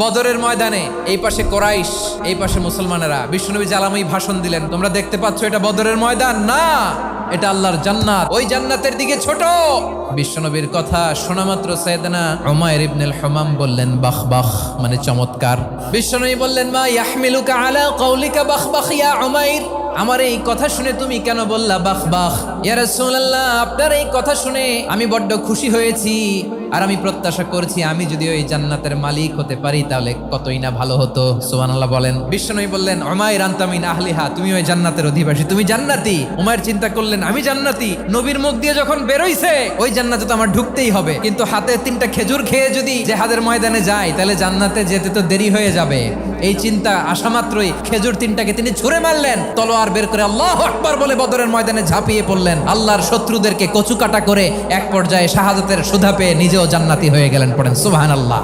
বদরের ময়দানে এই পাশে কোরাইশ, এই পাশে মুসলমানেরা। বিশ্বনবী জালামি ভাষণ দিলেন, তোমরা দেখতে পাচ্ছ এটা বদরের ময়দান না, এটা আল্লাহর জান্নাত, ওই জান্নাতের দিকে ছোট। বিশ্বনবীর কথা শোনা মাত্র সাইয়েদনা উমাইর ইবনুল হুমাম বললেন বাখ বাখ, মানে চমৎকার। বিশ্বনবী বললেন মা ইয়াহমিলুকা আলা কওলিকা বাখ বাখ ইয়া উমাইর, আমার এই কথা শুনে তুমি কেন বললা বাখ বাখ? ইয়া রাসূলুল্লাহ, আপনার এই কথা শুনে আমি বড্ড খুশি হয়েছি, আর আমি প্রত্যাশা করছি আমি যদি ওই জান্নাতের মালিক হতে পারি তাহলে কতই না ভালো হতো। সুবহানাল্লাহ বলেন। বিশ্বনবী বললেন উমাইর আনতা মিন আহলিহা, তুমি ওই জান্নাতের অধিবাসী, তুমি জান্নাতি। উমাইর চিন্তা করলেন আমি জান্নাতি, নবীর মুখ দিয়ে যখন বেরোইছে ওই জান্নাতে তো আমার ঢুকতেই হবে, কিন্তু হাতে 3টা খেজুর খেয়ে যদি জিহাদের ময়দানে যাই তাহলে জান্নাতে যেতে তো দেরি হয়ে যাবে। এই চিন্তা আসা মাত্রই খেজুর 3টাকে তিনি ছুঁড়ে মারলেন, তলোয়ার বের করে আল্লাহু আকবার বলে বদরের ময়দানে ঝাঁপিয়ে পড়লেন। আল্লাহর শত্রুদেরকে কচুকাটা করে এক পর্যায়ে শাহাদাতের সুধা পেয়ে নিজেও জান্নাতি হয়ে গেলেন। পড়েন সুবহানাল্লাহ।